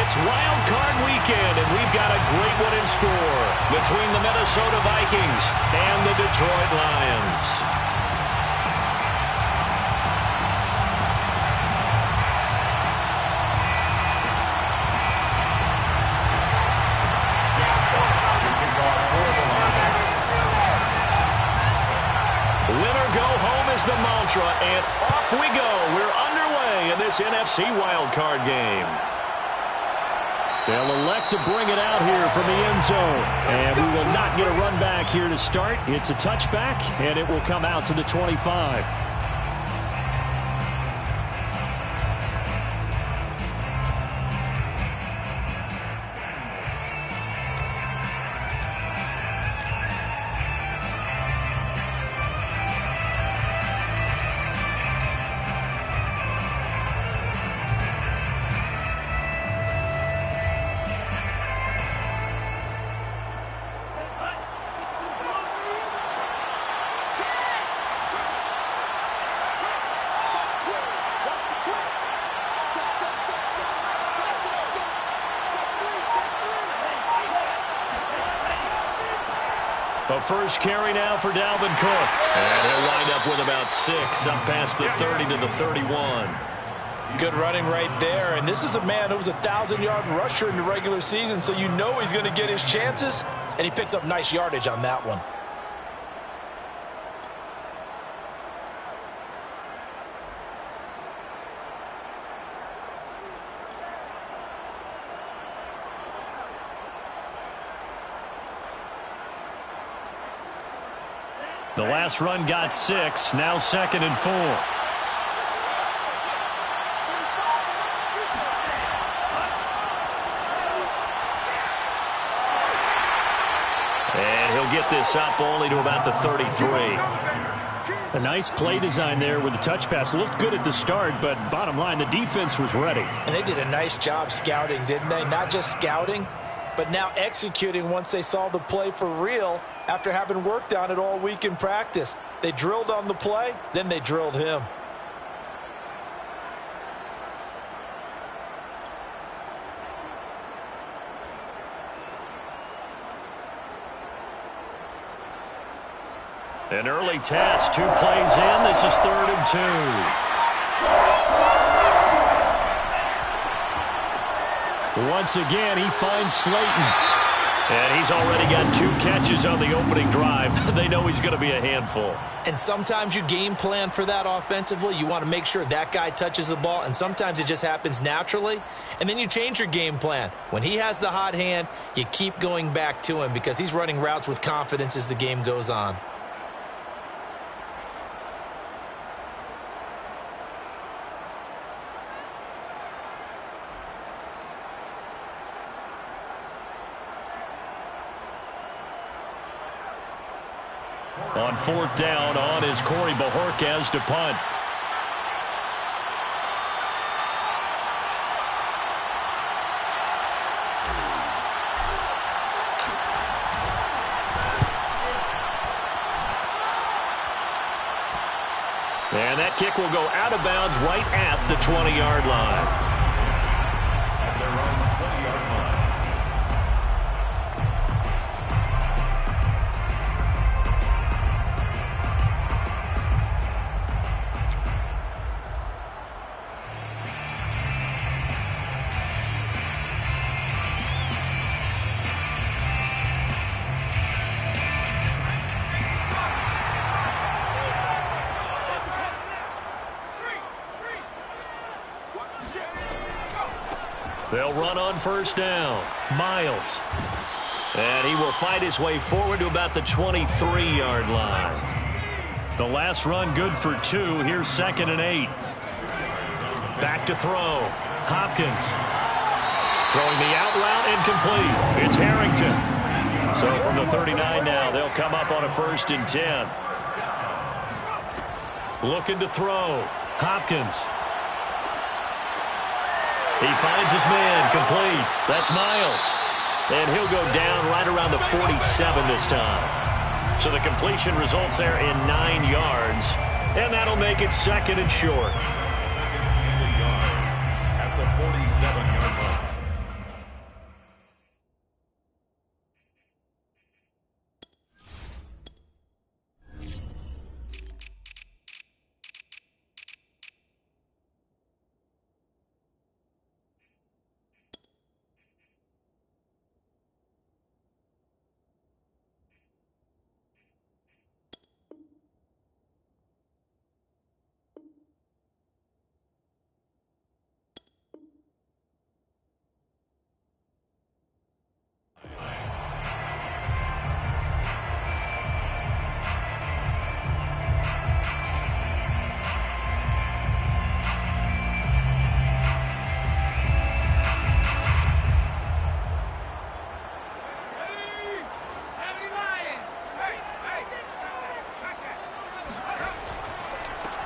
It's Wild Card Weekend, and we've got a great one in store between the Minnesota Vikings and the Detroit Lions. Winner go home is the mantra, and off we go. We're underway in this NFC Wild Card game. They'll elect to bring it out here from the end zone. And we will not get a run back here to start. It's a touchback, and it will come out to the 25. A first carry now for Dalvin Cook. And he'll wind up with about 6 up past the 30 to the 31. Good running right there. And this is a man who was a 1,000-yard rusher in the regular season, so you know he's going to get his chances. And he picks up nice yardage on that one. The last run got 6, now 2nd and 4. And he'll get this up only to about the 33. A nice play design there with the touch pass. Looked good at the start, but bottom line, the defense was ready. And they did a nice job scouting, didn't they? Not just scouting, but now executing once they saw the play for real after having worked on it all week in practice. They drilled on the play, then they drilled him. An early test, 2 plays in. This is 3rd and 2. Once again, he finds Slayton. And he's already got 2 catches on the opening drive. They know he's going to be a handful. And sometimes you game plan for that offensively. You want to make sure that guy touches the ball, and sometimes it just happens naturally. And then you change your game plan. When he has the hot hand, you keep going back to him because he's running routes with confidence as the game goes on. On 4th down, on is Corey Bajorquez to punt. And that kick will go out of bounds right at the 20-yard line. At their own 20-yard line. They'll run on 1st down. Miles. And he will fight his way forward to about the 23-yard line. The last run good for 2. Here's 2nd and 8. Back to throw. Hopkins. Throwing the out route incomplete. It's Harrington. So from the 39 now, they'll come up on a 1st and 10. Looking to throw. Hopkins. He finds his man, complete. That's Miles. And he'll go down right around the 47 this time. So the completion results there in 9 yards. And that'll make it 2nd and short. At the 47-yard line.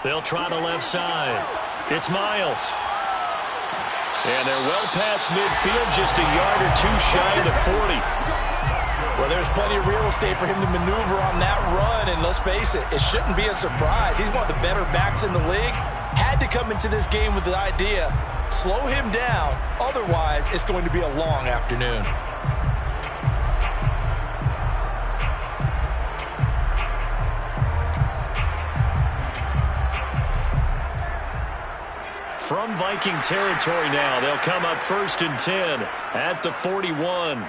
They'll try the left side. It's Miles. And they're well past midfield, just a yard or two shy of the 40. Well, there's plenty of real estate for him to maneuver on that run, and let's face it, it shouldn't be a surprise. He's one of the better backs in the league. Had to come into this game with the idea, slow him down, otherwise it's going to be a long afternoon. From Viking territory now, they'll come up 1st and 10 at the 41.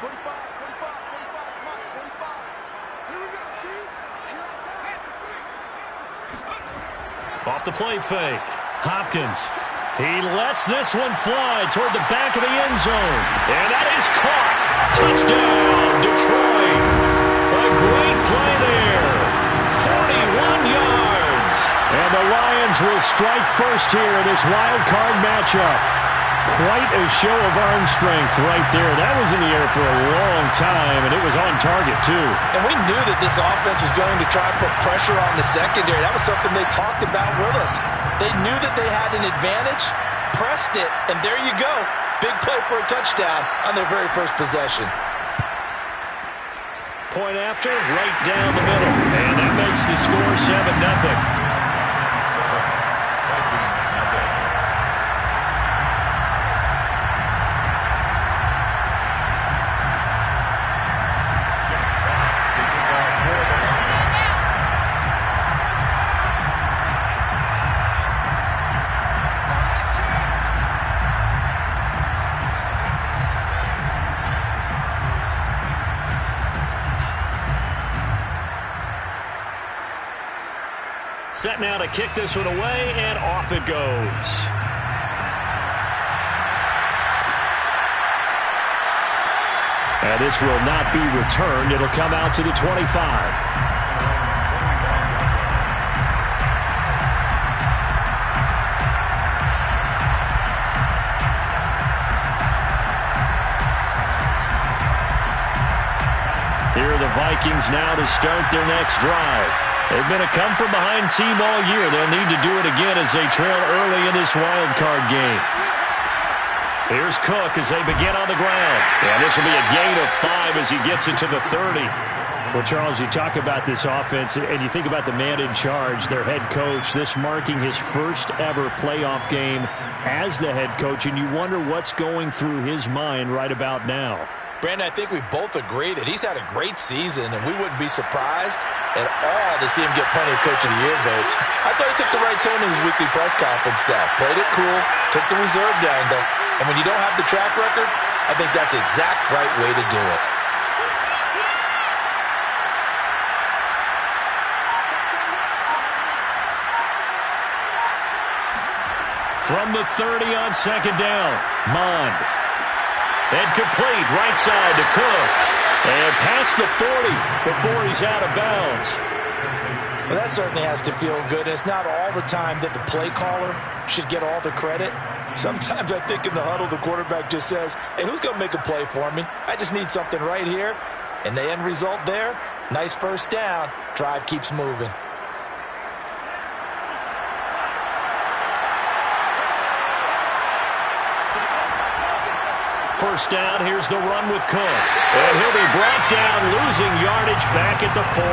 Off the play fake. Hopkins. He lets this one fly toward the back of the end zone. And that is caught. Touchdown, Detroit. A great play there. 41 yards. And the Lions will strike first here in this wild card matchup. Quite a show of arm strength right there. That was in the air for a long time, and it was on target, too. And we knew that this offense was going to try and put pressure on the secondary. That was something they talked about with us. They knew that they had an advantage, pressed it, and there you go. Big play for a touchdown on their very first possession. Point after, right down the middle. And that makes the score 7-0. Set now to kick this one away, and off it goes. And this will not be returned. It'll come out to the 25. Here are the Vikings now to start their next drive. They've been a come-from-behind team all year. They'll need to do it again as they trail early in this wild card game. Here's Cook as they begin on the ground. And this will be a gain of 5 as he gets it to the 30. Well, Charles, you talk about this offense, and you think about the man in charge, their head coach, this marking his first ever playoff game as the head coach, and you wonder what's going through his mind right about now. Brandon, I think we both agree that he's had a great season, and we wouldn't be surprised at all to see him get plenty of Coach of the Year votes. I thought he took the right tone in his weekly press conference, though. Played it cool, took the reserve down, though. And when you don't have the track record, I think that's the exact right way to do it. From the 30 on second down, Mond. And complete right side to Cook. And past the 40 before he's out of bounds. Well, that certainly has to feel good. It's not all the time that the play caller should get all the credit. Sometimes I think in the huddle, the quarterback just says, hey, who's going to make a play for me? I just need something right here. And the end result there, nice first down. Drive keeps moving. First down, here's the run with Cook. And he'll be brought down, losing yardage back at the 40.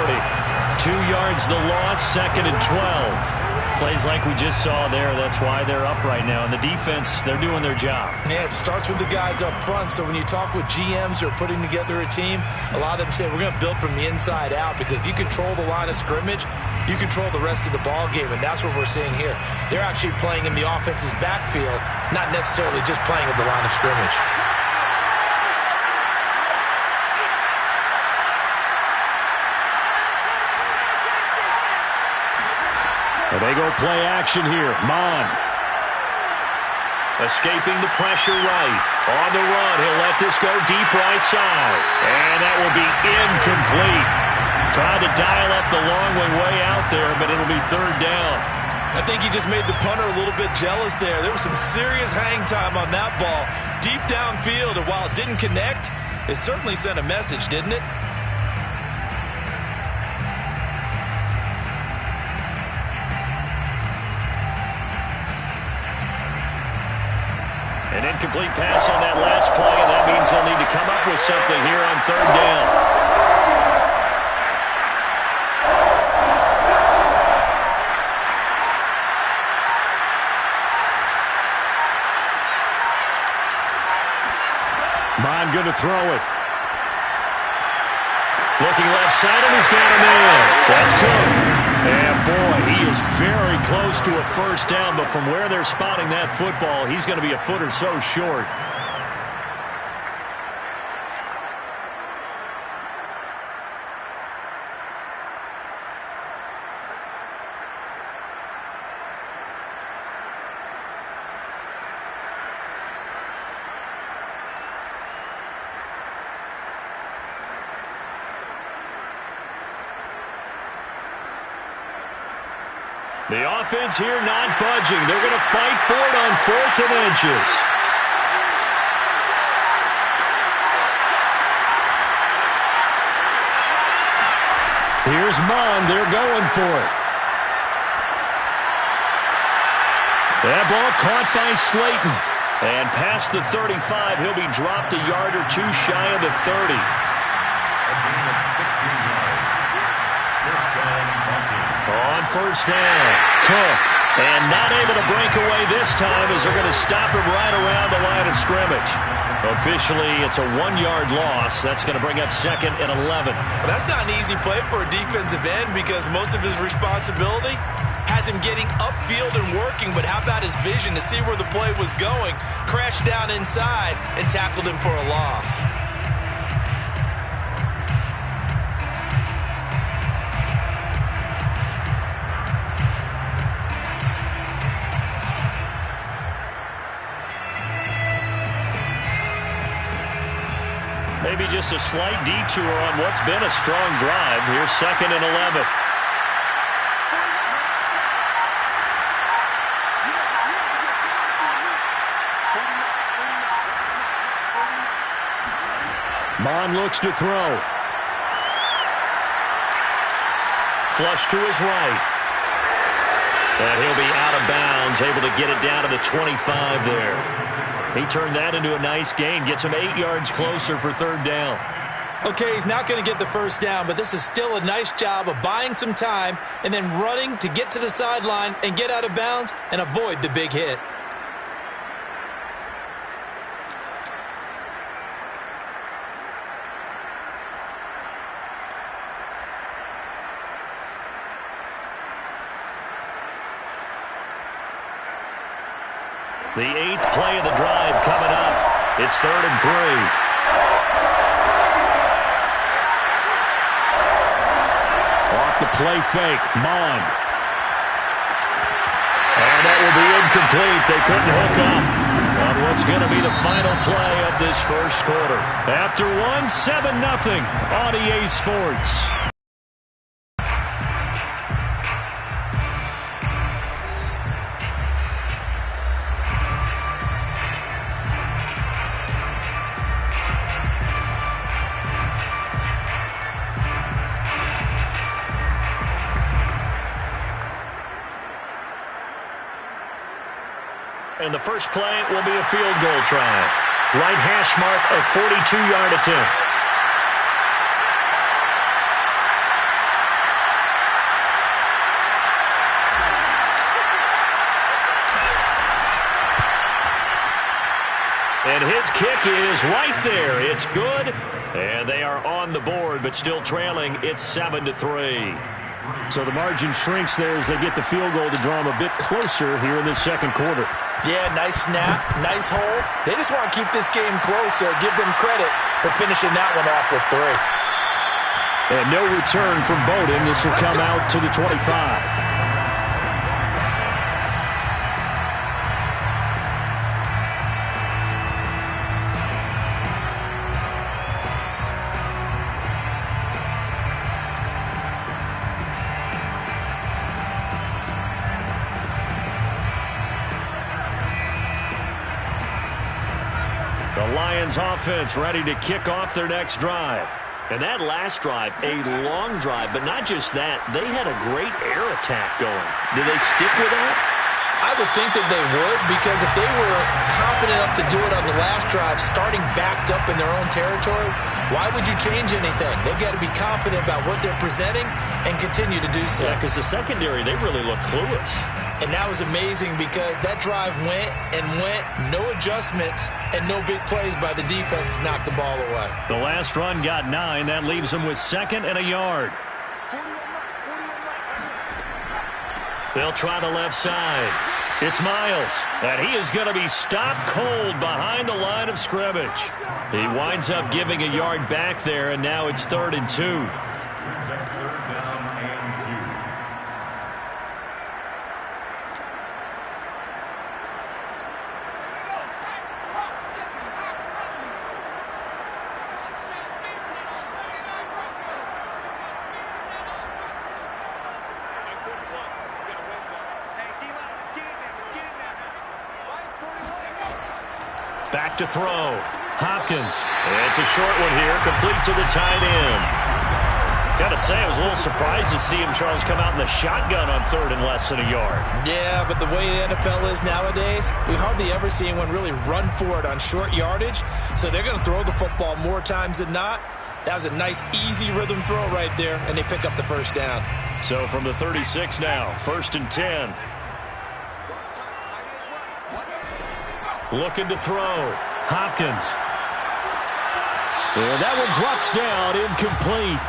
2 yards the loss, 2nd and 12. Plays like we just saw there, that's why they're up right now. And the defense, they're doing their job. Yeah, it starts with the guys up front. So when you talk with GMs who are putting together a team, a lot of them say we're going to build from the inside out, because if you control the line of scrimmage, you control the rest of the ball game, and that's what we're seeing here. They're actually playing in the offense's backfield, not necessarily just playing at the line of scrimmage. And they go play action here. Mond. Escaping the pressure right. On the run, he'll let this go deep right side. And that will be incomplete. Tried to dial up the long way out there, but it'll be 3rd down. I think he just made the punter a little bit jealous there. There was some serious hang time on that ball. Deep downfield, and while it didn't connect, it certainly sent a message, didn't it? incomplete pass on that last play, and that means they'll need to come up with something here on third down. Mon going to throw it. Looking left side, and he's got him in. That's Cook. And, boy, he is very close to a first down, but from where they're spotting that football, he's going to be a foot or so short. The offense here not budging. They're going to fight for it on 4th and inches. Here's Mon. They're going for it. That ball caught by Slayton. And past the 35, he'll be dropped a yard or two shy of the 30. A gain of 16 yards. First down, Monday. On first down, Cook. And not able to break away this time as they're going to stop him right around the line of scrimmage. Officially, it's a 1-yard loss. That's going to bring up 2nd and 11. Well, that's not an easy play for a defensive end because most of his responsibility has him getting upfield and working, but how about his vision to see where the play was going, crashed down inside, and tackled him for a loss. Maybe just a slight detour on what's been a strong drive. Here's 2nd and 11. Mon looks to throw. Flush to his right. And he'll be out of bounds, able to get it down to the 25 there. He turned that into a nice gain, gets him 8 yards closer for 3rd down. Okay, he's not going to get the first down, but this is still a nice job of buying some time and then running to get to the sideline and get out of bounds and avoid the big hit. The 8th play of the drive coming up. It's 3rd and 3. Off the play fake, Mon. And that will be incomplete. They couldn't hook up on what's going to be the final play of this first quarter. After 7-0 on EA Sports. And the first play will be a field goal try. Right hash mark, a 42-yard attempt. And his kick is right there. It's good. And they are on the board, but still trailing. It's 7-3. So the margin shrinks there as they get the field goal to draw them a bit closer here in this second quarter. Yeah, nice snap, nice hole. They just want to keep this game close, so give them credit for finishing that one off with 3. And no return from Bowden. This will come out to the 25. The Lions offense ready to kick off their next drive. And that last drive, a long drive, but not just that. They had a great air attack going. Do they stick with that? I would think that they would, because if they were confident enough to do it on the last drive, starting backed up in their own territory, why would you change anything? They've got to be confident about what they're presenting and continue to do so. Yeah, because the secondary, they really look clueless. And that was amazing because that drive went and went, no adjustments and no big plays by the defense to knock the ball away. The last run got 9. That leaves them with 2nd and a yard. They'll try the left side. It's Miles, and he is going to be stopped cold behind the line of scrimmage. He winds up giving a yard back there, and now it's 3rd and 2. Back to throw. Hopkins. It's a short one here, complete to the tight end. Got to say, I was a little surprised to see him, Charles, come out in the shotgun on 3rd and less than a yard. Yeah, but the way the NFL is nowadays, we hardly ever see anyone really run for it on short yardage. So they're going to throw the football more times than not. That was a nice, easy rhythm throw right there, and they pick up the first down. So from the 36 now, 1st and 10. Looking to throw. Hopkins. And that one drops down, incomplete.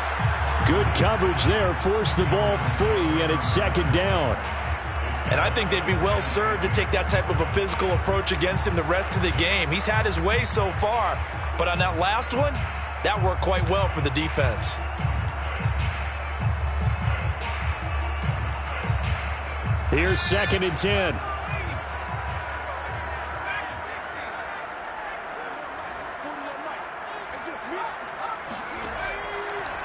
Good coverage there, forced the ball free, and it's 2nd down. And I think they'd be well served to take that type of a physical approach against him the rest of the game. He's had his way so far, but on that last one, that worked quite well for the defense. Here's 2nd and 10.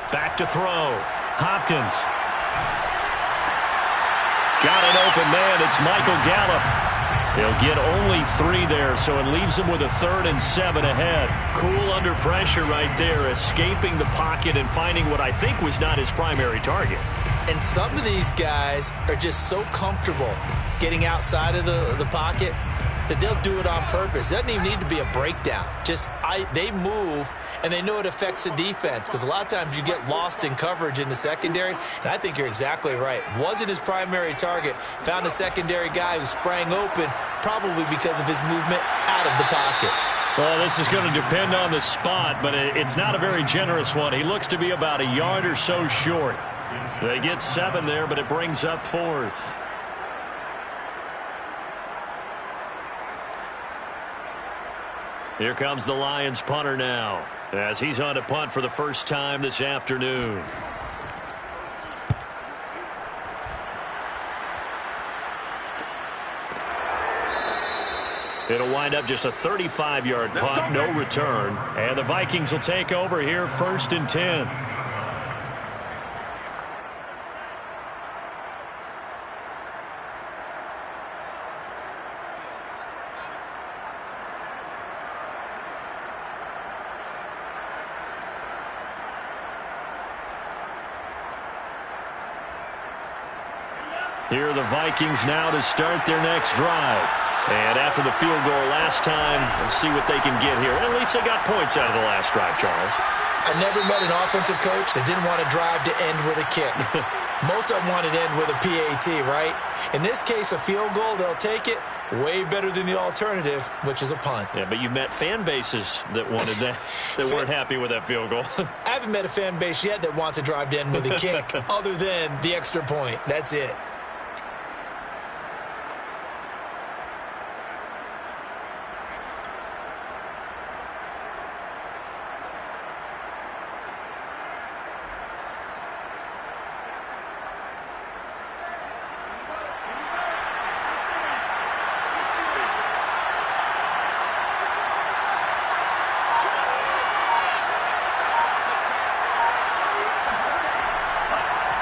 Back to throw. Hopkins. Got an open man. It's Michael Gallup. He'll get only 3 there, so it leaves him with a 3rd and 7 ahead. Cool under pressure right there, escaping the pocket and finding what I think was not his primary target. And some of these guys are just so comfortable getting outside of the pocket that they'll do it on purpose. It doesn't even need to be a breakdown. They move, and they know it affects the defense, because a lot of times you get lost in coverage in the secondary, and I think you're exactly right. Wasn't his primary target. Found a secondary guy who sprang open, probably because of his movement out of the pocket. Well, this is going to depend on the spot, but it's not a very generous one. He looks to be about a yard or so short. They get 7 there, but it brings up 4th. Here comes the Lions punter now, as he's on to punt for the first time this afternoon. It'll wind up just a 35-yard punt, no return. And the Vikings will take over here, 1st and 10. Here are the Vikings now to start their next drive. And after the field goal last time, we'll see what they can get here. And at least they got points out of the last drive, Charles. I never met an offensive coach that didn't want a drive to end with a kick. Most of them wanted to end with a PAT, right? In this case, a field goal, they'll take it. Way better than the alternative, which is a punt. Yeah, but you met fan bases that wanted that, that weren't happy with that field goal. I haven't met a fan base yet that wants a drive to end with a kick, other than the extra point. That's it.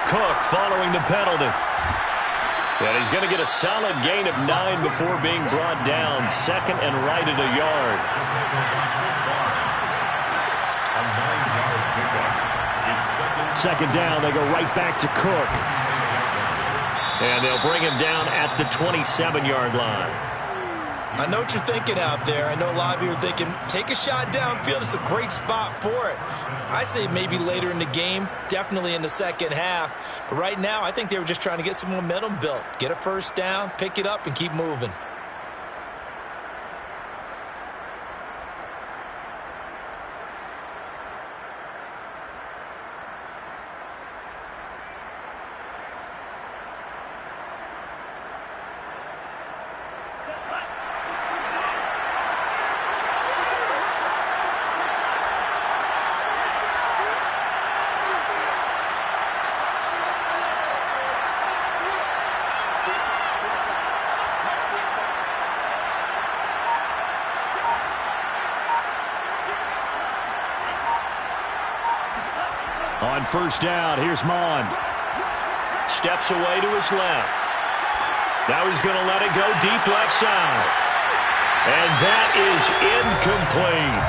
Cook following the penalty. And he's going to get a solid gain of 9 before being brought down. 2nd and right at a yard. Second down, they go right back to Cook. And they'll bring him down at the 27-yard line. I know what you're thinking out there. I know a lot of you are thinking, take a shot downfield. It's a great spot for it. I'd say maybe later in the game, definitely in the second half. But right now, I think they were just trying to get some momentum built. Get a first down, pick it up, and keep moving. On first down, here's Mon. Steps away to his left. Now he's going to let it go deep left side. And that is incomplete.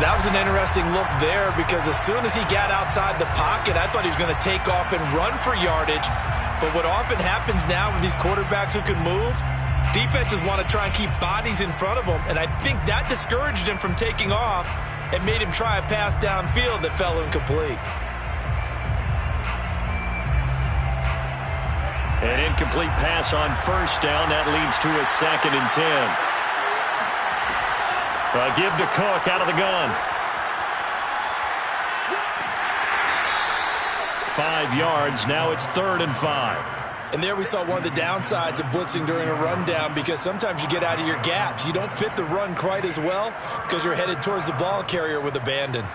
That was an interesting look there because as soon as he got outside the pocket, I thought he was going to take off and run for yardage. But what often happens now with these quarterbacks who can move, defenses want to try and keep bodies in front of them. And I think that discouraged him from taking off and made him try a pass downfield that fell incomplete. An incomplete pass on first down. That leads to a 2nd and 10. A give to Cook out of the gun. 5 yards. Now it's 3rd and 5. And there we saw one of the downsides of blitzing during a rundown because sometimes you get out of your gaps. You don't fit the run quite as well because you're headed towards the ball carrier with abandon.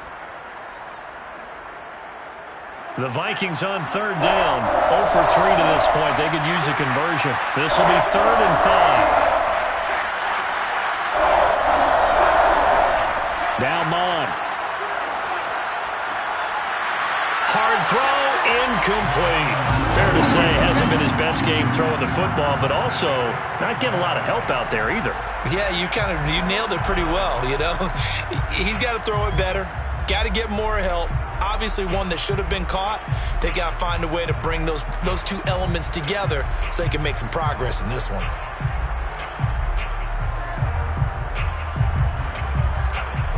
The Vikings on 3rd down. 0 for 3 to this point. They could use a conversion. This will be 3rd and 5. Now Mon. Hard throw, incomplete. Fair to say, hasn't been his best game throwing the football, but also not getting a lot of help out there either. Yeah, you nailed it pretty well, you know. He's got to throw it better. Got to get more help. Obviously one that should have been caught. They got to find a way to bring those two elements together so they can make some progress in this one.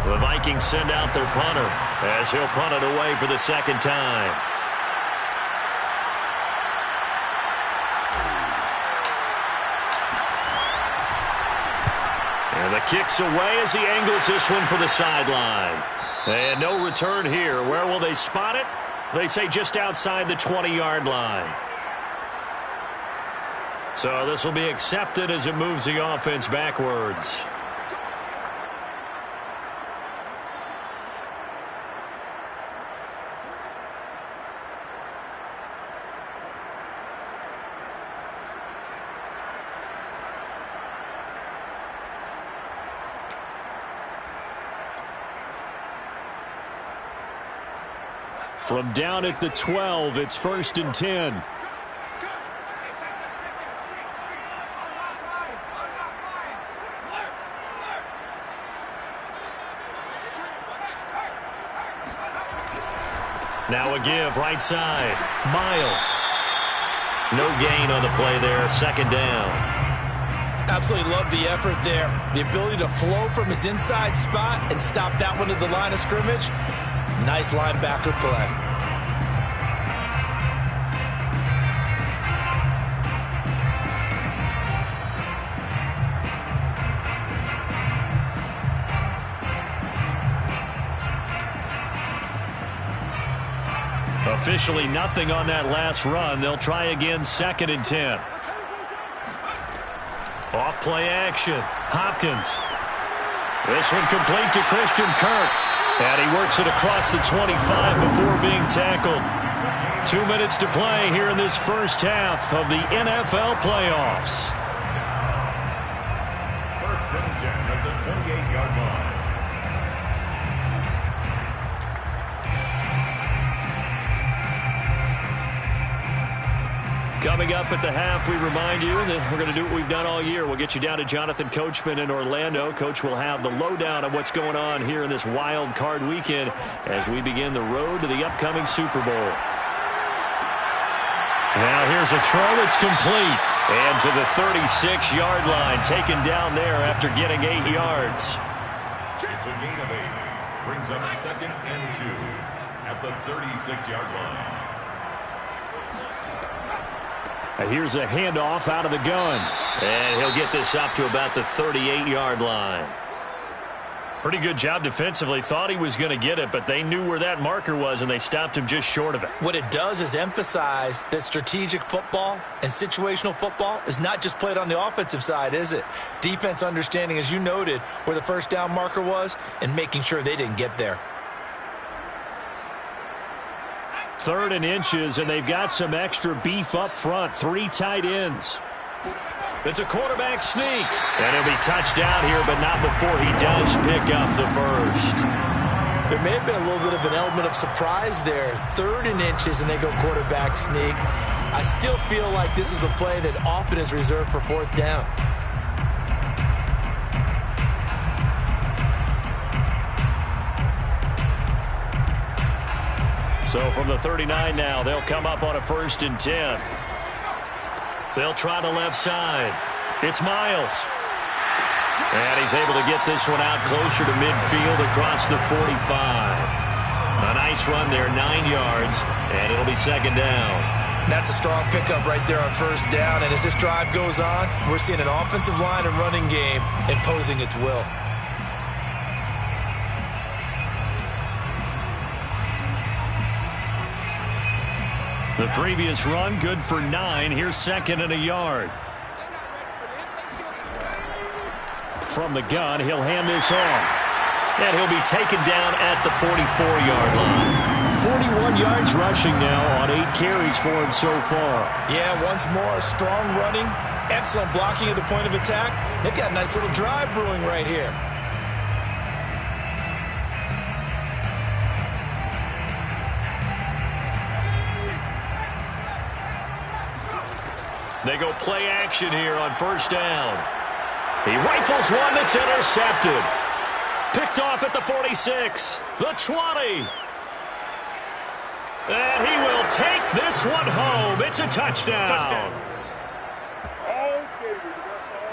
The Vikings send out their punter as he'll punt it away for the 2nd time. And the kick's away as he angles this one for the sideline. And no return here. Where will they spot it? They say just outside the 20-yard line. So this will be accepted as it moves the offense backwards. From down at the 12, it's 1st and 10. Now a give, right side. Miles. No gain on the play there, 2nd down. Absolutely love the effort there. The ability to flow from his inside spot and stop that one at the line of scrimmage. Nice linebacker play. Officially nothing on that last run. They'll try again, 2nd and 10. Off play action. Hopkins. This one complete to Christian Kirk. And he works it across the 25 before being tackled. 2 minutes to play here in this first half of the NFL playoffs. 1st and 10 at the 28-yard line. Coming up at the half, we remind you that we're going to do what we've done all year. We'll get you down to Jonathan Coachman in Orlando. Coach will have the lowdown on what's going on here in this wild card weekend as we begin the road to the upcoming Super Bowl. Now here's a throw that's complete. And to the 36-yard line, taken down there after getting 8 yards. It's a gain of 8. Brings up 2nd and 2 at the 36-yard line. Here's a handoff out of the gun. And he'll get this up to about the 38-yard line. Pretty good job defensively. Thought he was going to get it, but they knew where that marker was, and they stopped him just short of it. What it does is emphasize that strategic football and situational football is not just played on the offensive side, is it? Defense understanding, as you noted, where the first down marker was and making sure they didn't get there. 3rd and inches, and they've got some extra beef up front. 3 tight ends. It's a quarterback sneak. And he'll be touched out here, but not before he does pick up the first. There may have been a little bit of an element of surprise there. 3rd and inches, and they go quarterback sneak. I still feel like this is a play that often is reserved for 4th down. So from the 39 now, they'll come up on a 1st and 10. They'll try the left side. It's Miles. And he's able to get this one out closer to midfield across the 45. A nice run there, 9 yards, and it'll be 2nd down. That's a strong pickup right there on 1st down, and as this drive goes on, we're seeing an offensive line and running game imposing its will. The previous run, good for 9. Here's 2nd and a yard. From the gun, he'll hand this off. And he'll be taken down at the 44-yard line. 41 yards rushing now on 8 carries for him so far. Yeah, once more, strong running, excellent blocking at the point of attack. They've got a nice little drive brewing right here. They go play action here on 1st down. He rifles one that's intercepted. Picked off at the 46, the 20. And he will take this one home. It's a touchdown.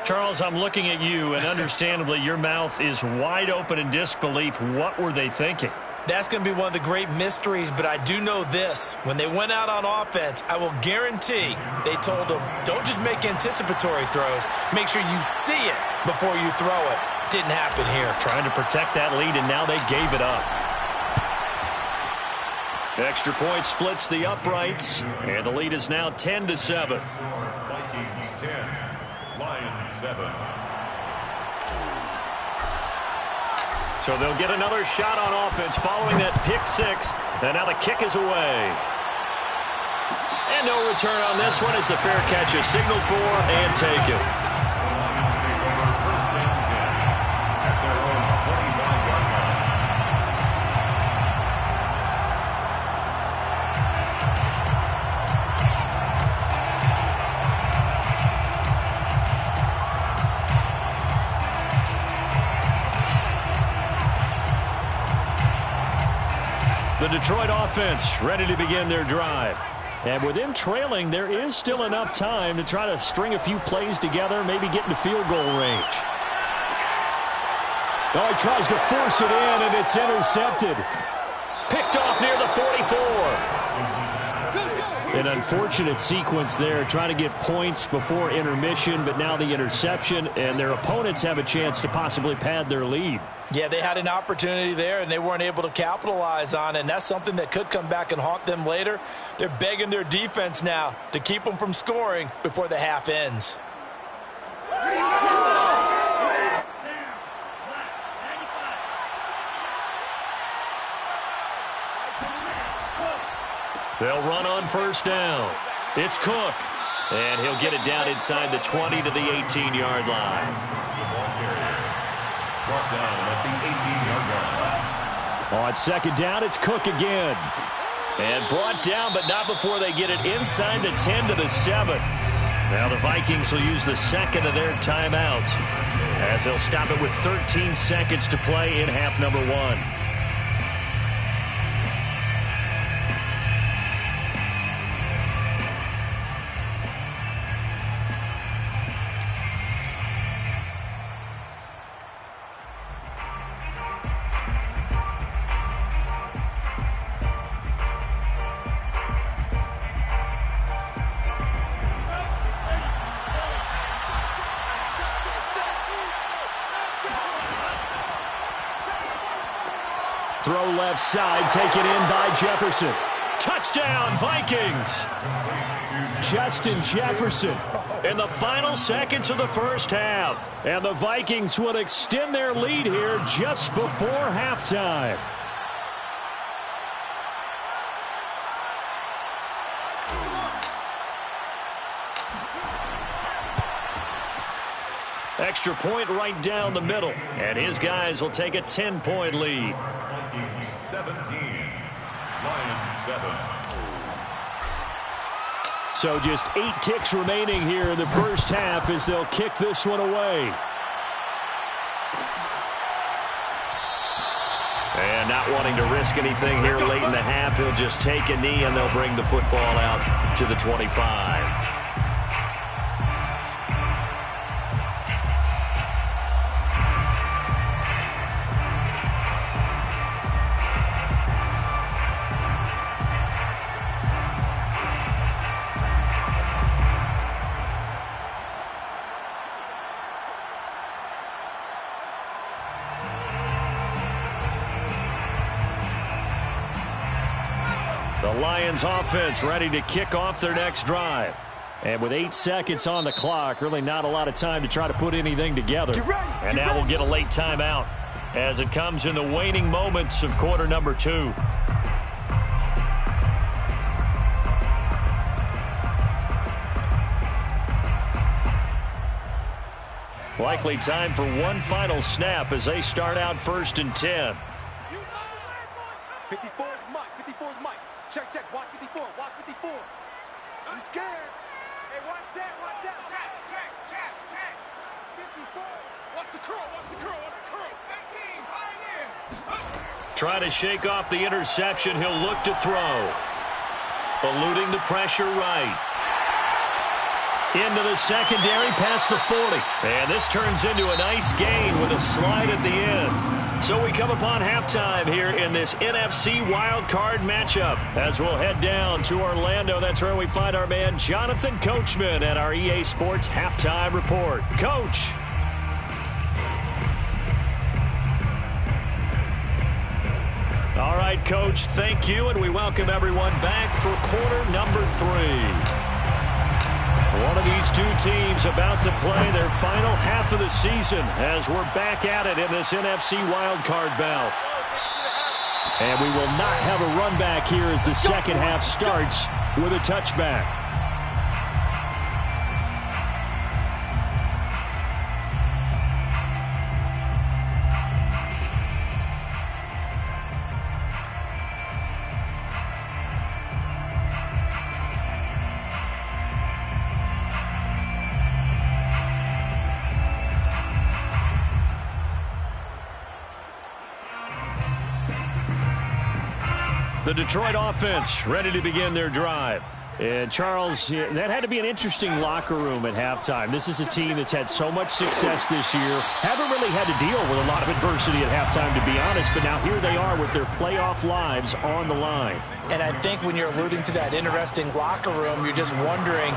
Charles, I'm looking at you, and understandably, your mouth is wide open in disbelief. What were they thinking? That's going to be one of the great mysteries, but I do know this. When they went out on offense, I will guarantee they told them, don't just make anticipatory throws. Make sure you see it before you throw it. Didn't happen here. Trying to protect that lead, and now they gave it up. Extra point splits the uprights, and the lead is now 10-7. Vikings 10, Lions 7. So they'll get another shot on offense following that pick 6. And now the kick is away. And no return on this one as the fair catch is signaled for and taken. Lions take over 1st and 10 at their own 25-yard line. The Detroit offense ready to begin their drive. And with them trailing, there is still enough time to try to string a few plays together, maybe get into field goal range. Oh, he tries to force it in, and it's intercepted. Picked off near the 44. An unfortunate sequence there, trying to get points before intermission, but now the interception, and their opponents have a chance to possibly pad their lead. Yeah, they had an opportunity there, and they weren't able to capitalize on it, and that's something that could come back and haunt them later. They're begging their defense now to keep them from scoring before the half ends. They'll run on 1st down. It's Cook. And he'll get it down inside the 20 to the 18-yard line. The ball carrier brought down at the 18-yard line. On 2nd down, it's Cook again. And brought down, but not before they get it inside the 10 to the 7. Now the Vikings will use the 2nd of their timeouts as they'll stop it with 13 seconds to play in half number 1. Throw left side, taken in by Jefferson. Touchdown, Vikings! Justin Jefferson in the final seconds of the first half. And the Vikings will extend their lead here just before halftime. Extra point right down the middle. And his guys will take a 10-point lead. 17. Lions 7. So just 8 ticks remaining here in the first half as they'll kick this one away. And not wanting to risk anything here late in the half, he'll just take a knee and they'll bring the football out to the 25. The Lions offense ready to kick off their next drive. And with 8 seconds on the clock, really not a lot of time to try to put anything together. And now we'll get a late timeout as it comes in the waning moments of quarter number 2. Likely time for one final snap as they start out 1st and 10. 54 is Mike. 54 is Mike. Check, check. Watch 54. Watch 54. He's scared. Hey, watch that. Watch that. Check, check, check, check. 54. Watch the curl. Watch the curl. Watch the curl. 18. Pioneer. Trying to shake off the interception. He'll look to throw. Eluding the pressure right. Into the secondary past the 40. And this turns into a nice gain with a slide at the end. So we come upon halftime here in this NFC wildcard matchup as we'll head down to Orlando. That's where we find our man Jonathan Coachman at our EA Sports Halftime Report. Coach. All right, Coach, thank you, and we welcome everyone back for quarter number 3. One of these two teams about to play their final half of the season as we're back at it in this NFC wildcard bout. And we will not have a run back here as the second half starts with a touchback. The Detroit offense ready to begin their drive. And Charles, that had to be an interesting locker room at halftime. This is a team that's had so much success this year. Haven't really had to deal with a lot of adversity at halftime, to be honest. But now here they are with their playoff lives on the line. And I think when you're alluding to that interesting locker room, you're just wondering,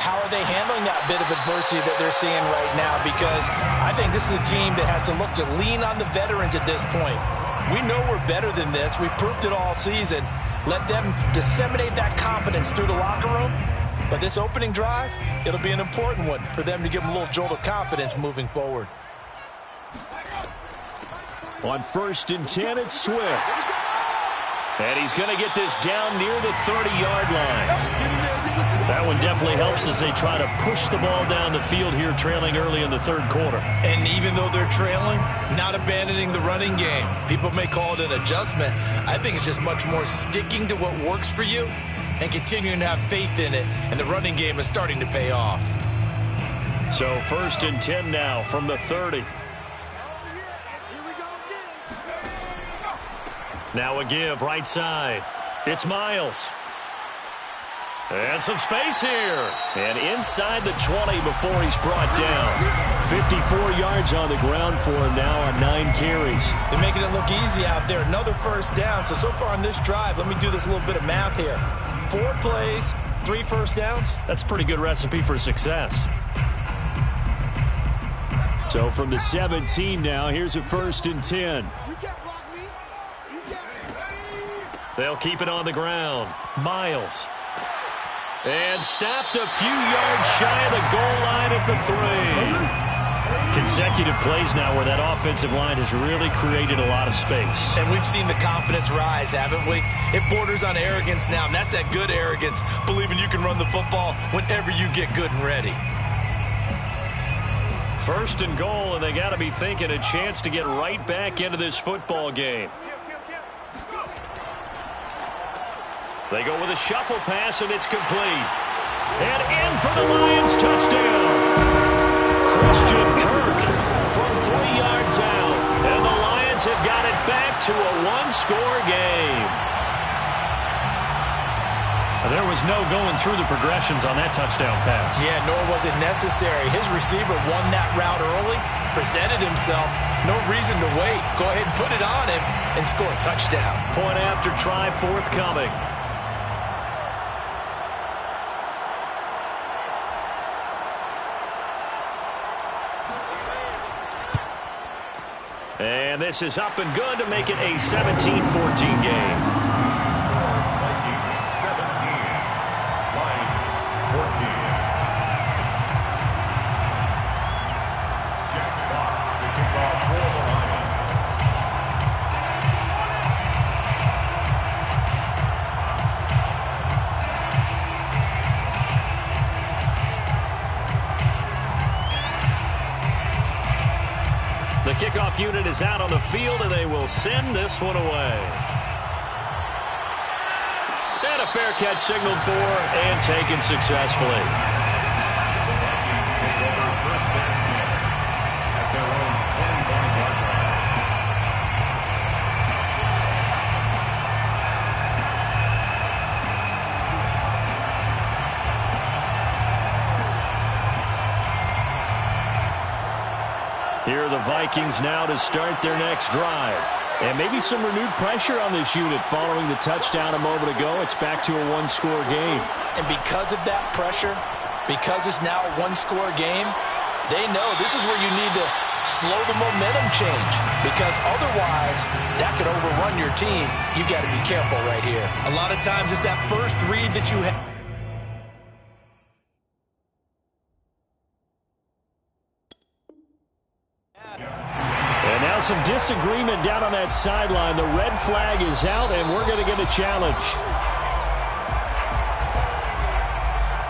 how are they handling that bit of adversity that they're seeing right now? Because I think this is a team that has to look to lean on the veterans at this point. We know we're better than this. We've proved it all season. Let them disseminate that confidence through the locker room. But this opening drive, it'll be an important one for them to give them a little jolt of confidence moving forward. On 1st and 10, it's Swift. And he's going to get this down near the 30-yard line. That one definitely helps as they try to push the ball down the field here, trailing early in the 3rd quarter. And even though they're trailing, not abandoning the running game. People may call it an adjustment. I think it's just much more sticking to what works for you and continuing to have faith in it. And the running game is starting to pay off. So 1st and 10 now from the 30. Now a give right side. It's Miles. And some space here. And inside the 20 before he's brought down. 54 yards on the ground for him now on 9 carries. They're making it look easy out there. Another first down. So far on this drive, let me do this little bit of math here. 4 plays, 3 first downs. That's a pretty good recipe for success. So from the 17 now, here's a 1st and 10. You can't block me. You They'll keep it on the ground. Miles. And stopped a few yards shy of the goal line at the 3. Consecutive plays now where that offensive line has really created a lot of space. And we've seen the confidence rise, haven't we? It borders on arrogance now, and that's that good arrogance, believing you can run the football whenever you get good and ready. First and goal, and they got to be thinking a chance to get right back into this football game. They go with a shuffle pass, and it's complete. And in for the Lions touchdown. Christian Kirk from 3 yards out. And the Lions have got it back to a one-score game. There was no going through the progressions on that touchdown pass. Yeah, nor was it necessary. His receiver won that route early, presented himself. No reason to wait. Go ahead and put it on him and score a touchdown. Point after try forthcoming. And this is up and good to make it a 17-14 game. The kickoff unit is out on the field, and they will send this one away. And a fair catch signaled for and taken successfully. Here are the Vikings now to start their next drive. And maybe some renewed pressure on this unit following the touchdown a moment ago. It's back to a one-score game. And because of that pressure, because it's now a one-score game, they know this is where you need to slow the momentum change. Because otherwise, that could overrun your team. You've got to be careful right here. A lot of times it's that first read that you have. And now some disagreement down on that sideline. The red flag is out, and we're going to get a challenge.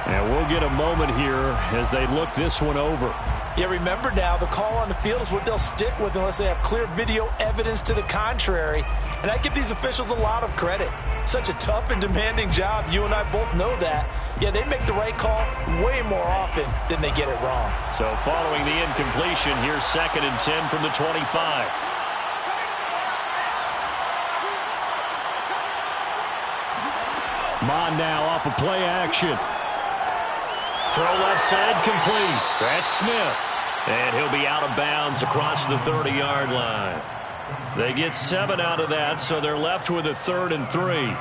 And we'll get a moment here as they look this one over. Yeah, remember now, the call on the field is what they'll stick with unless they have clear video evidence to the contrary. And I give these officials a lot of credit. Such a tough and demanding job. You and I both know that. Yeah, they make the right call way more often than they get it wrong. So following the incompletion, here's 2nd and 10 from the 25. Mon now off of play action. Throw left side complete. That's Smith. And he'll be out of bounds across the 30-yard line. They get 7 out of that, so they're left with a 3rd and 3. And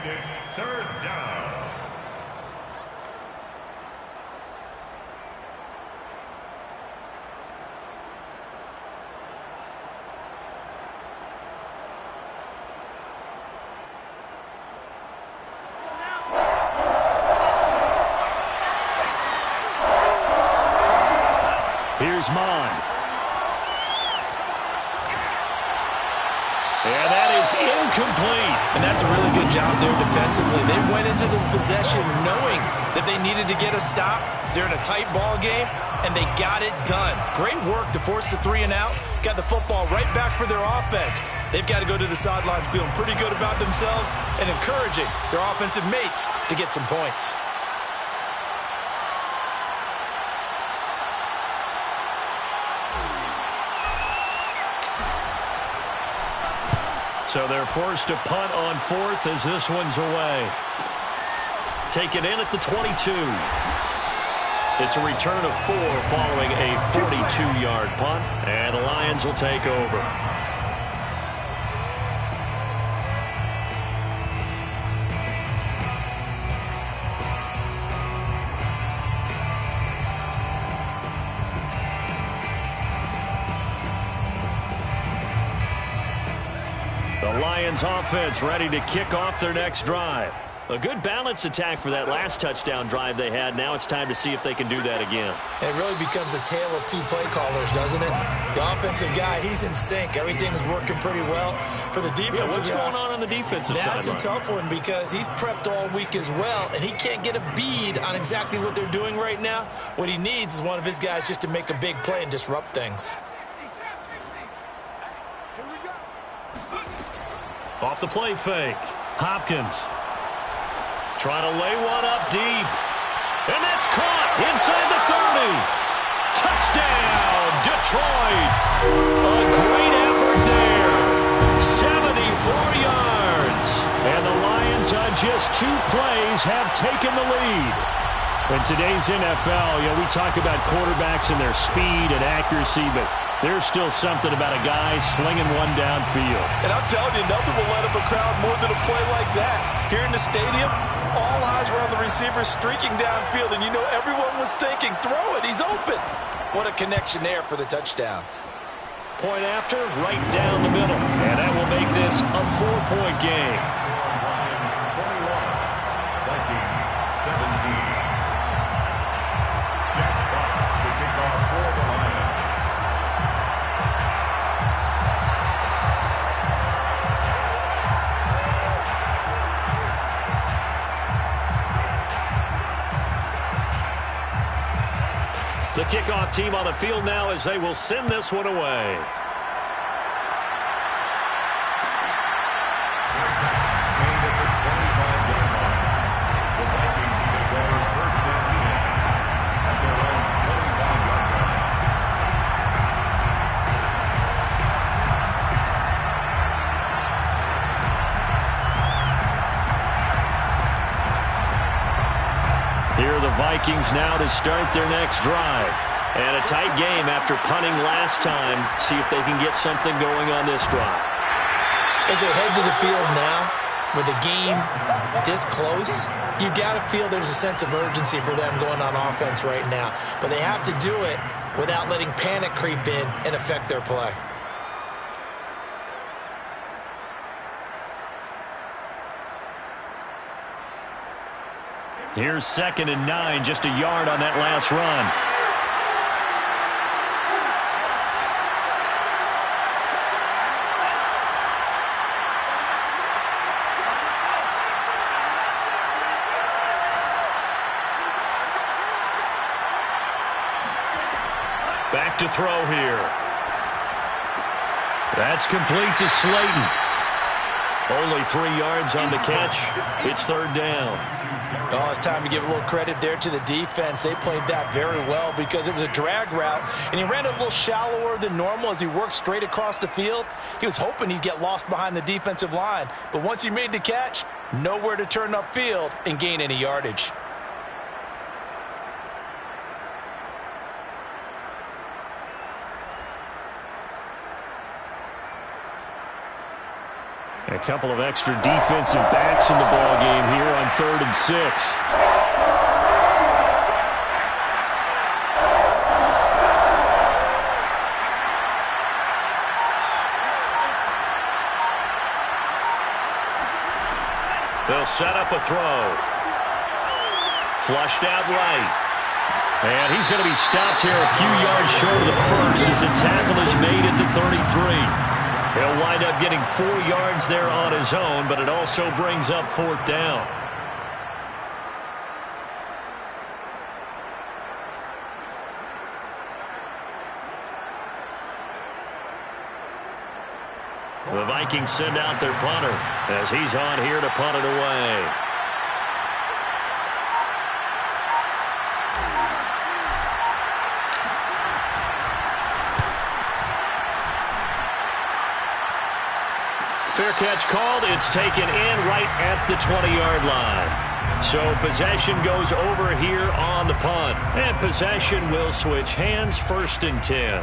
it's 3rd down. Here's Mon. And that is incomplete. And that's a really good job there defensively. They went into this possession knowing that they needed to get a stop. They're in a tight ball game, and they got it done. Great work to force the 3 and out. Got the football right back for their offense. They've got to go to the sidelines feeling pretty good about themselves and encouraging their offensive mates to get some points. So they're forced to punt on 4th as this one's away. Taken in at the 22. It's a return of 4 following a 42-yard punt, and the Lions will take over. The Lions offense ready to kick off their next drive. A good balance attack for that last touchdown drive they had. Now it's time to see if they can do that again. It really becomes a tale of two play callers, doesn't it? The offensive guy, he's in sync. Everything's working pretty well. For the defensive what's going on the defensive side? That's a tough one because he's prepped all week as well, and he can't get a bead on exactly what they're doing right now. What he needs is one of his guys just to make a big play and disrupt things. Off the play fake. Hopkins trying to lay one up deep. And that's caught inside the 30. Touchdown, Detroit. A great effort there. 74 yards. And the Lions on just 2 plays have taken the lead. In today's NFL, we talk about quarterbacks and their speed and accuracy, but there's still something about a guy slinging one downfield. And I'm telling you, nothing will light up a crowd more than a play like that. Here in the stadium, all eyes were on the receiver streaking downfield, and everyone was thinking, throw it, he's open. What a connection there for the touchdown. Point after, right down the middle. And that will make this a 4-point game. Lions 21, Vikings 17. Jack Fox to kick off for the Lions. The kickoff team on the field now as they will send this one away. Here are the Vikings now to start their next drive. And a tight game after punting last time. See if they can get something going on this drive. As they head to the field now, with the game this close, you've got to feel there's a sense of urgency for them going on offense right now. But they have to do it without letting panic creep in and affect their play. Here's 2nd and 9, just a yard on that last run. Back to throw here. That's complete to Slayton. Only 3 yards on the catch. It's 3rd down. Oh, it's time to give a little credit there to the defense. They played that very well because it was a drag route, and he ran it a little shallower than normal as he worked straight across the field. He was hoping he'd get lost behind the defensive line, but once he made the catch, nowhere to turn upfield and gain any yardage. A couple of extra defensive backs in the ball game here on 3rd and 6. They'll set up a throw. Flushed out right. And he's going to be stopped here a few yards short of the first as the tackle is made at the 33. He'll wind up getting 4 yards there on his own, but it also brings up 4th down. The Vikings send out their punter as he's on here to punt it away. Fair catch called. It's taken in right at the 20-yard line. So possession goes over here on the punt. And possession will switch hands, 1st and 10.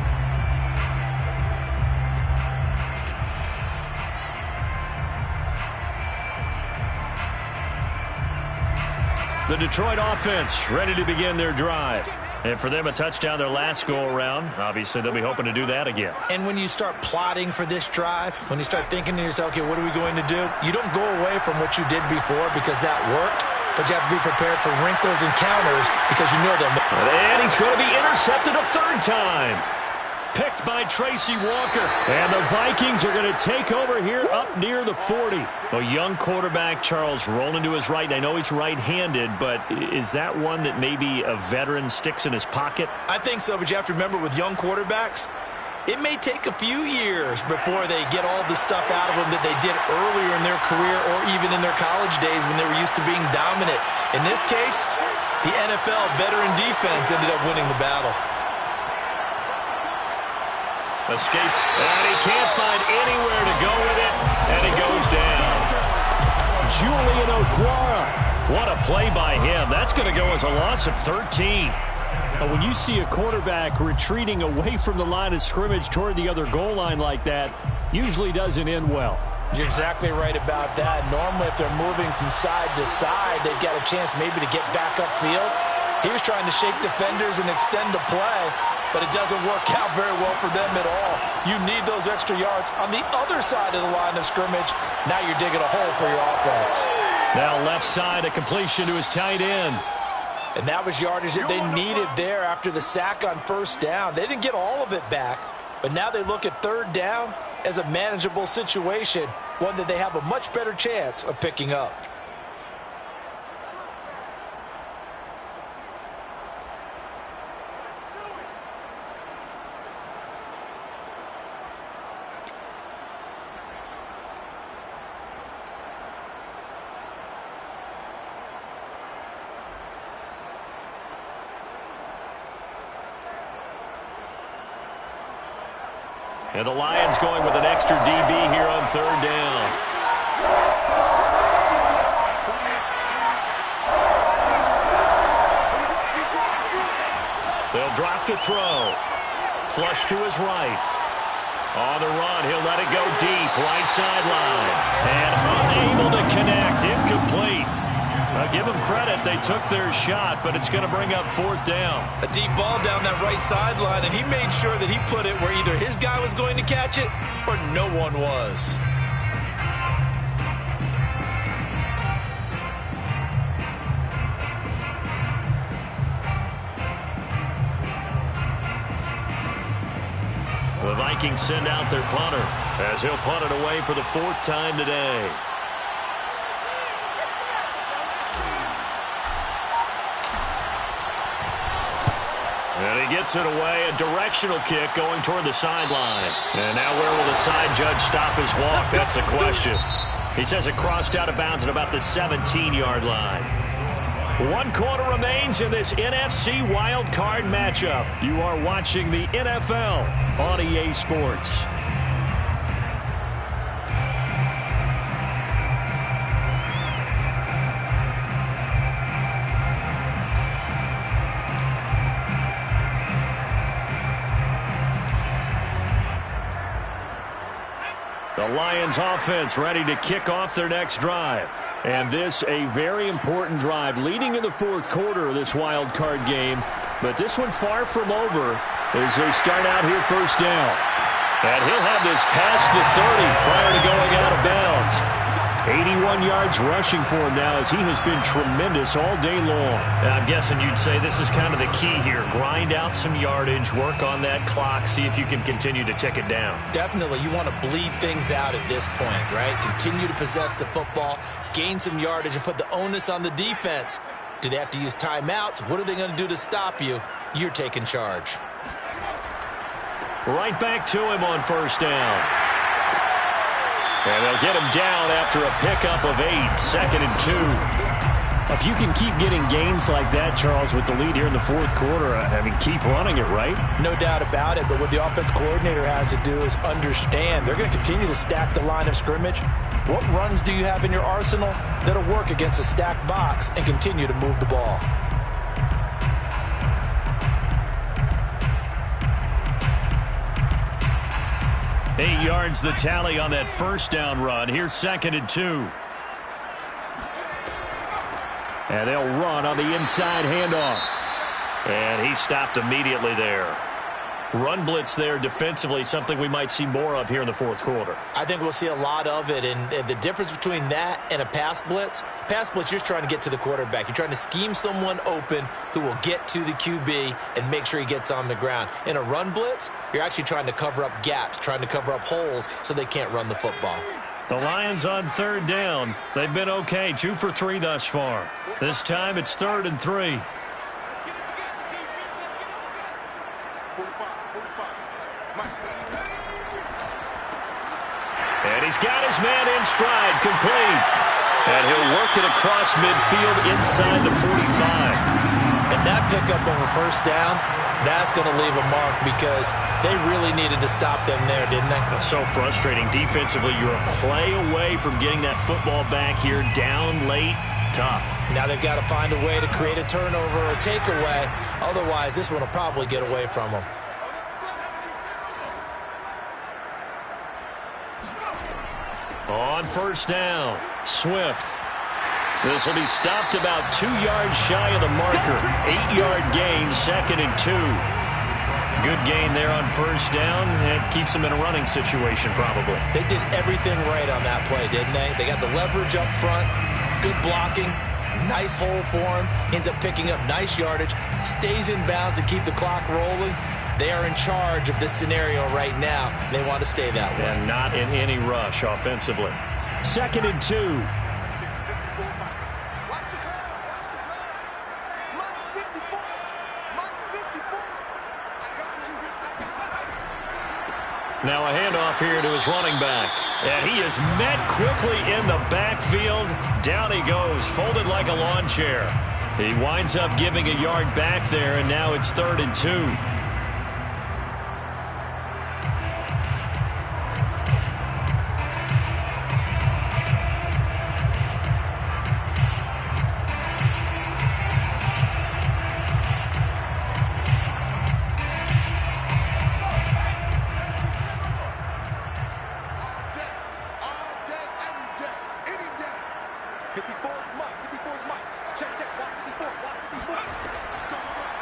The Detroit offense ready to begin their drive. And for them, a touchdown their last go-around. Obviously, they'll be hoping to do that again. And when you start plotting for this drive, when you start thinking to yourself, okay, what are we going to do? You don't go away from what you did before because that worked, but you have to be prepared for wrinkles and counters because you know they'll make. And he's going to be intercepted a third time. Picked by Tracy Walker. And the Vikings are going to take over here up near the 40. A young quarterback, Charles, rolling to his right. I know he's right-handed, but is that one that maybe a veteran sticks in his pocket? I think so, but you have to remember with young quarterbacks, it may take a few years before they get all the stuff out of them that they did earlier in their career or even in their college days when they were used to being dominant. In this case, the NFL veteran defense ended up winning the battle. Escape, and he can't find anywhere to go with it, and he goes down. Julian Okwara. What a play by him. That's going to go as a loss of 13. When you see a quarterback retreating away from the line of scrimmage toward the other goal line like that, usually doesn't end well. You're exactly right about that. Normally, if they're moving from side to side, they've got a chance maybe to get back upfield. He was trying to shake defenders and extend the play, but it doesn't work out very well for them at all. You need those extra yards on the other side of the line of scrimmage. Now you're digging a hole for your offense. Now left side, a completion to his tight end. And that was yardage that they needed there after the sack on first down. They didn't get all of it back, but now they look at third down as a manageable situation, one that they have a much better chance of picking up. And the Lions going with an extra DB here on third down. They'll drop to throw. Flush to his right. On the run, he'll let it go deep. Right sideline. And unable to connect. Incomplete. I'll give them credit. They took their shot, but it's going to bring up fourth down. A deep ball down that right sideline, and he made sure that he put it where either his guy was going to catch it or no one was. The Vikings send out their punter as he'll punt it away for the fourth time today. And he gets it away, a directional kick going toward the sideline. And now where will the side judge stop his walk? That's the question. He says it crossed out of bounds at about the 17-yard line. 1 quarter remains in this NFC wild card matchup. You are watching the NFL on EA Sports. The Lions offense ready to kick off their next drive. And this a very important drive leading in the fourth quarter of this wild card game. But this one far from over as they start out here first down. And he'll have this past the 30 prior to going out of bounds. 81 yards rushing for him now as he has been tremendous all day long. And I'm guessing you'd say this is kind of the key here. Grind out some yardage, work on that clock, see if you can continue to tick it down. Definitely. You want to bleed things out at this point, right? Continue to possess the football, gain some yardage, and put the onus on the defense. Do they have to use timeouts? What are they going to do to stop you? You're taking charge. Right back to him on first down. And they'll get him down after a pickup of 8, 2nd and 2. If you can keep getting gains like that, Charles, with the lead here in the fourth quarter, I mean, keep running it, right? No doubt about it, but what the offense coordinator has to do is understand they're going to continue to stack the line of scrimmage. What runs do you have in your arsenal that'll work against a stacked box and continue to move the ball? 8 yards the tally on that first down run. Here's 2nd and 2. And they'll run on the inside handoff. And he stopped immediately there. Run blitz there defensively, something we might see more of here in the fourth quarter. I think we'll see a lot of it, and the difference between that and a pass blitz, you're just trying to get to the quarterback. You're trying to scheme someone open who will get to the QB and make sure he gets on the ground. In a run blitz, you're actually trying to cover up gaps, trying to cover up holes so they can't run the football. The Lions on third down. They've been okay, 2 for 3 thus far. This time it's 3rd and 3. And he's got his man in stride, complete. And he'll work it across midfield inside the 45. And that pickup of a first down, that's going to leave a mark because they really needed to stop them there, didn't they? So frustrating. Defensively, you're a play away from getting that football back here down late. Tough. Now they've got to find a way to create a turnover or takeaway. Otherwise, this one will probably get away from them. On first down, Swift. This will be stopped about 2 yards shy of the marker. 8-yard gain, 2nd and 2. Good gain there on first down. It keeps them in a running situation probably. They did everything right on that play, didn't they? They got the leverage up front, good blocking, nice hole for him, ends up picking up nice yardage, stays in bounds to keep the clock rolling. They are in charge of this scenario right now. They want to stay that way. And not in any rush offensively. 2nd and 2. Now a handoff here to his running back. And he is met quickly in the backfield. Down he goes, folded like a lawn chair. He winds up giving a yard back there, and now it's 3rd and 2.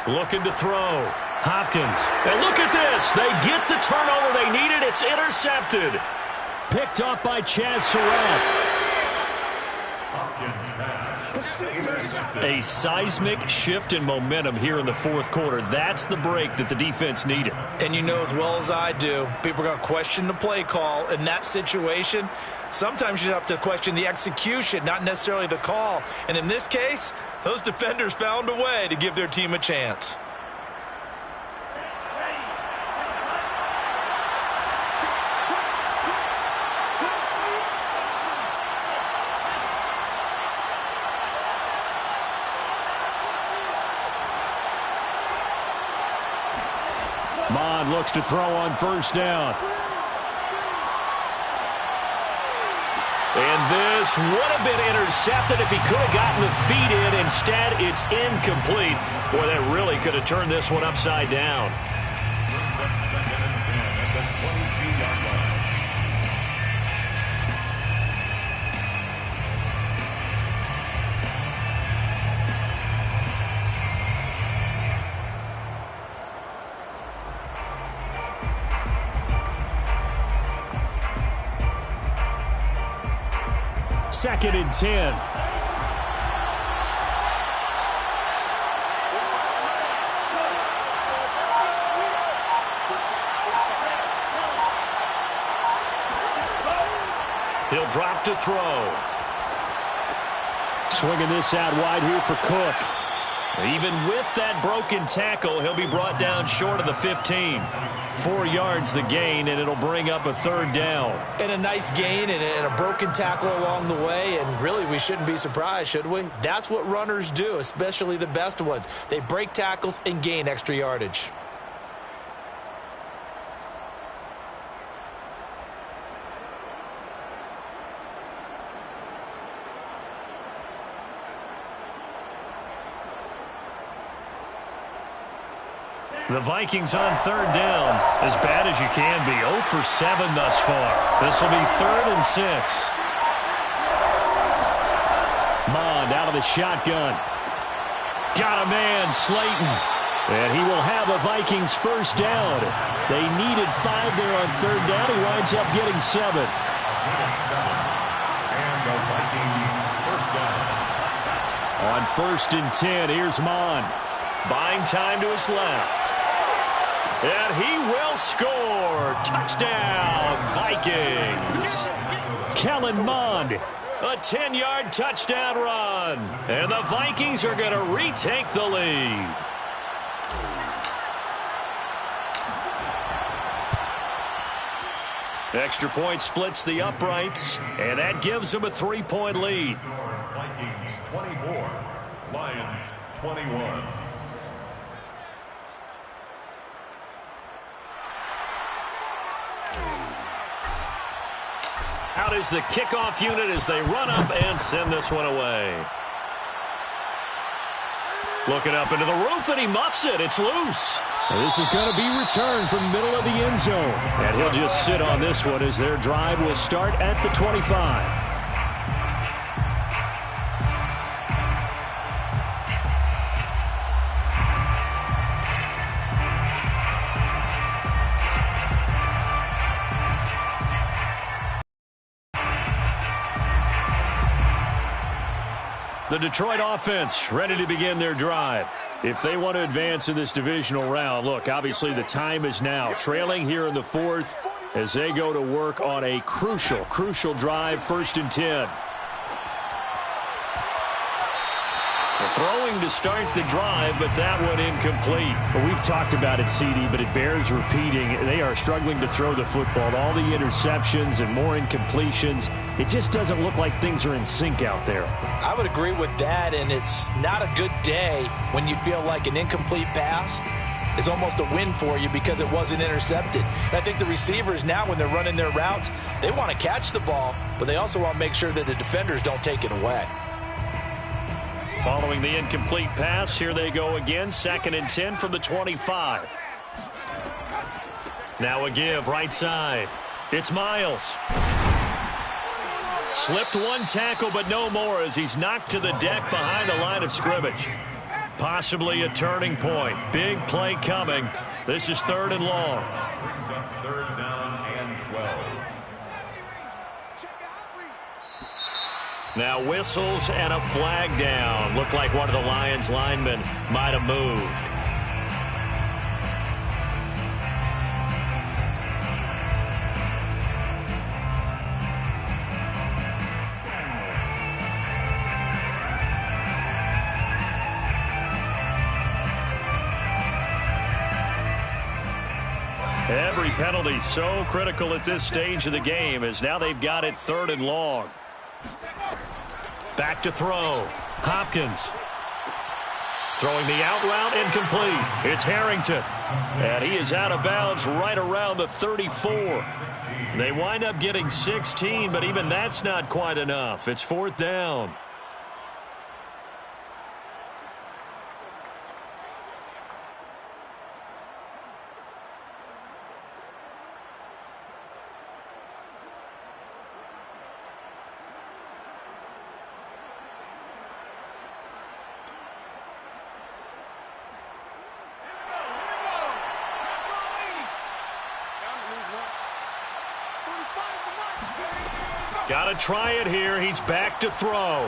Looking to throw. Hopkins. And look at this. They get the turnover they needed. It's intercepted. Picked off by Chaz Surratt. A seismic shift in momentum here in the fourth quarter. That's the break that the defense needed. And you know as well as I do, people are going to question the play call in that situation. Sometimes you have to question the execution, not necessarily the call. And in this case, those defenders found a way to give their team a chance. Mond looks to throw on first down. And this would have been intercepted if he could have gotten the feet in. Instead, it's incomplete. Boy, that really could have turned this one upside down. Brings up 2nd and 10 at the 22-yard line. Second and 10. He'll drop to throw. Swinging this out wide here for Cook. Even with that broken tackle, he'll be brought down short of the 15. 4 yards the gain, and it'll bring up a 3rd down. And a nice gain and a broken tackle along the way, and really we shouldn't be surprised, should we? That's what runners do, especially the best ones. They break tackles and gain extra yardage. The Vikings on 3rd down. As bad as you can be. 0 for 7 thus far. This will be 3rd and 6. Mond out of the shotgun. Got a man, Slayton. And he will have a Vikings first down. They needed 5 there on third down. He winds up getting 7. And the Vikings first down. On 1st and 10, here's Mond. Buying time to his left. And he will score. Touchdown, Vikings. Kellen Mond. A 10-yard touchdown run. And the Vikings are going to retake the lead. Extra point splits the uprights, and that gives them a 3-point lead. Vikings 24, Lions 21. Out is the kickoff unit as they run up and send this one away. Looking up into the roof, and he muffs it. It's loose. This is going to be returned from middle of the end zone. And he'll just sit on this one as their drive will start at the 25. The Detroit offense ready to begin their drive. If they want to advance in this divisional round, look, obviously the time is now. Trailing here in the 4th as they go to work on a crucial drive, 1st and 10. Throwing to start the drive, but that one incomplete. Well, we've talked about it, CD, but it bears repeating. They are struggling to throw the football. All the interceptions and more incompletions. It just doesn't look like things are in sync out there. I would agree with that, and it's not a good day when you feel like an incomplete pass is almost a win for you because it wasn't intercepted. And I think the receivers now, when they're running their routes, they want to catch the ball, but they also want to make sure that the defenders don't take it away. Following the incomplete pass, here they go again, 2nd and 10 from the 25. Now a give, right side. It's Miles. Slipped one tackle, but no more as he's knocked to the deck behind the line of scrimmage. Possibly a turning point. Big play coming. This is 3rd and long. Brings up 3rd down and 12. Now whistles and a flag down. Looked like one of the Lions linemen might have moved. Every penalty so critical at this stage of the game as now they've got it 3rd and long. Back to throw. Hopkins. Throwing the out route, incomplete. It's Harrington. And he is out of bounds right around the 34. They wind up getting 16, but even that's not quite enough. It's 4th down. Got to try it here. He's back to throw.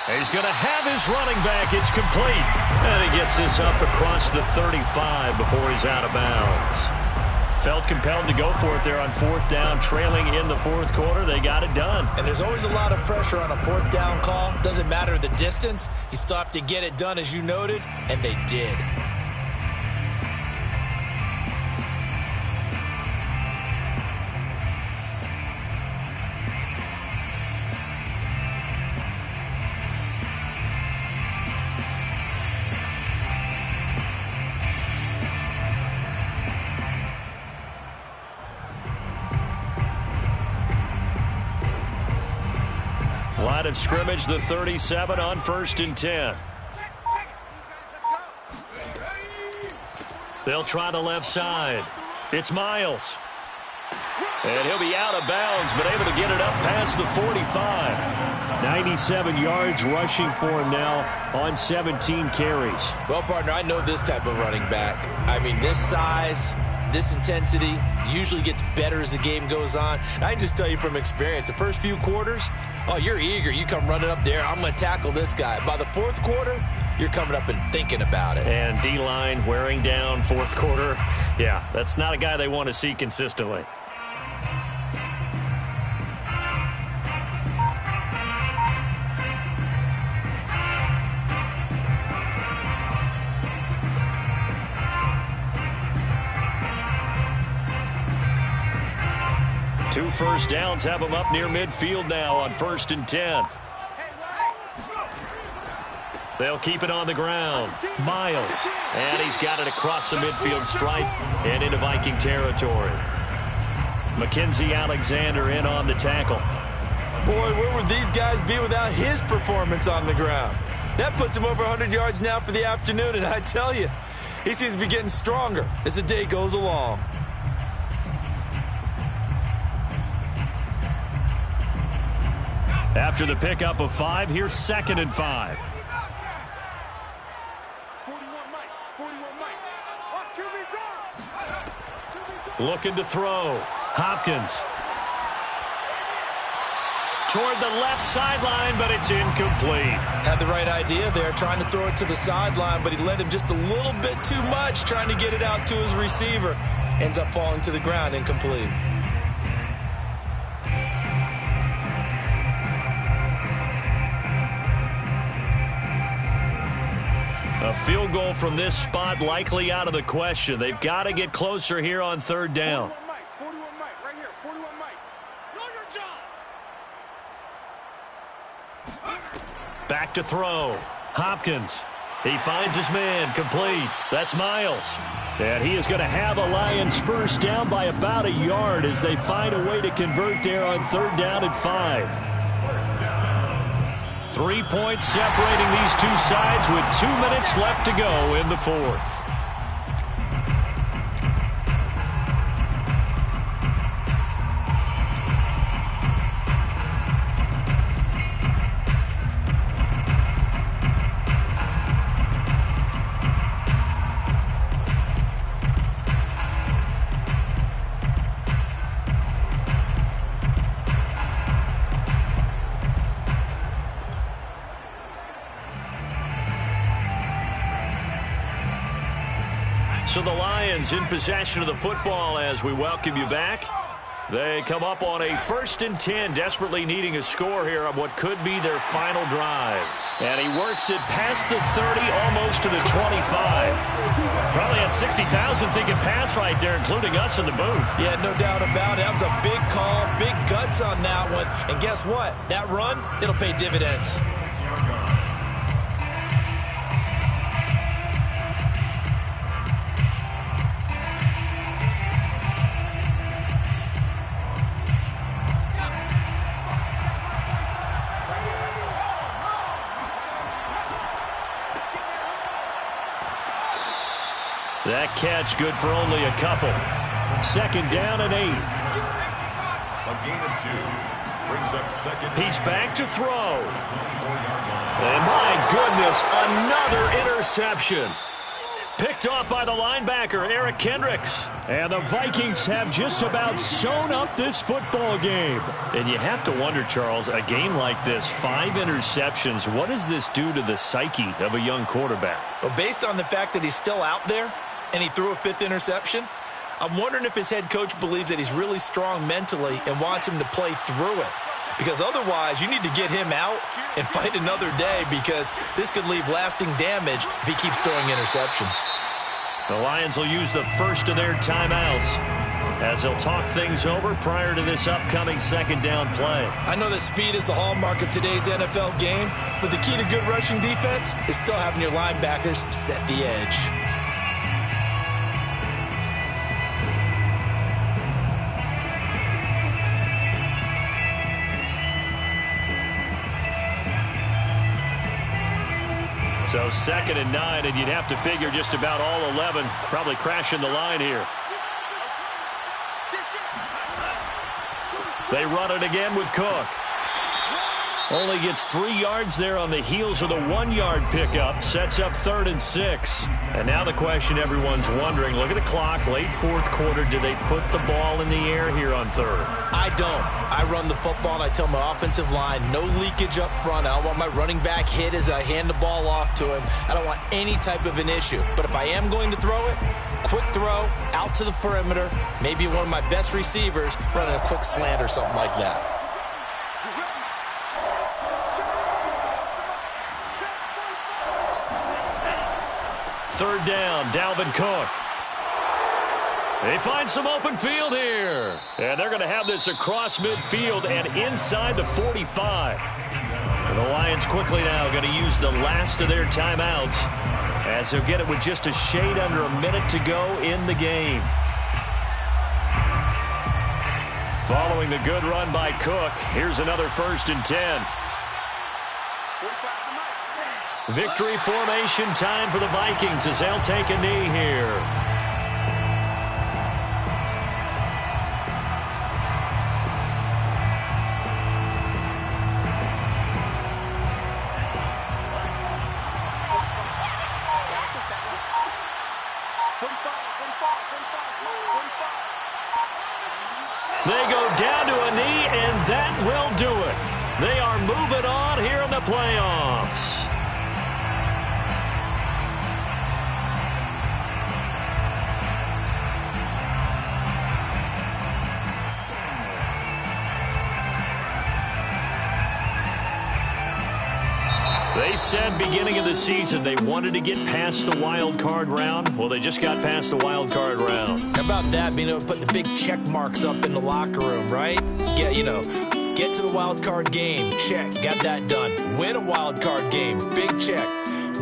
And he's going to have his running back. It's complete. And he gets this up across the 35 before he's out of bounds. Felt compelled to go for it there on 4th down, trailing in the 4th quarter. They got it done. And there's always a lot of pressure on a 4th down call. Doesn't matter the distance. You still have to get it done, as you noted, and they did. Line of scrimmage, the 37 on 1st and 10. They'll try the left side. It's Miles. And he'll be out of bounds, but able to get it up past the 45. 97 yards rushing for him now on 17 carries. Well, partner, I know this type of running back. I mean, this size, this intensity usually gets better as the game goes on. And I can just tell you from experience, the first few quarters, oh, you're eager. You come running up there, I'm going to tackle this guy. By the fourth quarter, you're coming up and thinking about it. And D-line wearing down fourth quarter. Yeah, that's not a guy they want to see consistently. Two first downs have him up near midfield now on 1st and 10. They'll keep it on the ground. Miles. And he's got it across the midfield stripe and into Viking territory. Mackenzie Alexander in on the tackle. Boy, where would these guys be without his performance on the ground? That puts him over 100 yards now for the afternoon, and I tell you, he seems to be getting stronger as the day goes along. After the pickup of 5, here's 2nd and 5. 41 Mike. 41 Mike. Watch QB draw. Looking to throw. Hopkins. Toward the left sideline, but it's incomplete. Had the right idea there, trying to throw it to the sideline, but he led him just a little bit too much, trying to get it out to his receiver. Ends up falling to the ground, incomplete. A field goal from this spot likely out of the question. They've got to get closer here on 3rd down. 41 Mike, right here. 41 Mike. Know your job. Back to throw. Hopkins. He finds his man. Complete. That's Miles. And he is going to have a Lions first down by about a yard as they find a way to convert there on 3rd down and 5. 3 points separating these two sides with 2 minutes left to go in the 4th. So the Lions in possession of the football as we welcome you back. They come up on a 1st and 10, desperately needing a score here on what could be their final drive. And he works it past the 30, almost to the 25. Probably had 60,000 thinking pass right there, including us in the booth. Yeah, no doubt about it. That was a big call, big guts on that one. And guess what? That run, it'll pay dividends. That catch good for only a couple. 2nd down and 8. A gain of 2. Brings up 2nd. He's back to throw. And my goodness, another interception. Picked off by the linebacker, Eric Kendricks. And the Vikings have just about sewn up this football game. And you have to wonder, Charles, a game like this, 5 interceptions, what does this do to the psyche of a young quarterback? Well, based on the fact that he's still out there and he threw a 5th interception, I'm wondering if his head coach believes that he's really strong mentally and wants him to play through it. Because otherwise, you need to get him out and fight another day, because this could leave lasting damage if he keeps throwing interceptions. The Lions will use the first of their timeouts as they'll talk things over prior to this upcoming 2nd down play. I know that speed is the hallmark of today's NFL game, but the key to good rushing defense is still having your linebackers set the edge. So 2nd and 9, and you'd have to figure just about all 11 probably crashing the line here. They run it again with Cook. Only gets 3 yards there on the heels of the 1-yard pickup. Sets up 3rd and 6. And now the question everyone's wondering, look at the clock, late 4th quarter. Do they put the ball in the air here on 3rd? I don't. I run the football, and I tell my offensive line, no leakage up front. I don't want my running back hit as I hand the ball off to him. I don't want any type of an issue. But if I am going to throw it, quick throw, out to the perimeter, maybe one of my best receivers running a quick slant or something like that. 3rd down, Dalvin Cook. They find some open field here. And they're going to have this across midfield and inside the 45. And the Lions quickly now going to use the last of their timeouts as they'll get it with just a shade under a minute to go in the game. Following the good run by Cook, here's another 1st and 10. Victory formation time for the Vikings as they'll take a knee here. They go down to a knee, and that will do it. They are moving on here in the playoffs. They said beginning of the season they wanted to get past the wild card round. Well, they just got past the wild card round. How about that, being able to put the big check marks up in the locker room, right? Get to the wild card game. Check. Got that done. Win a wild card game. Big check.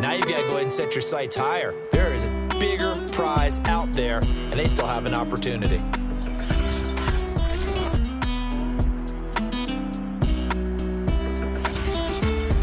Now you've got to go ahead and set your sights higher. There is a bigger prize out there, and they still have an opportunity.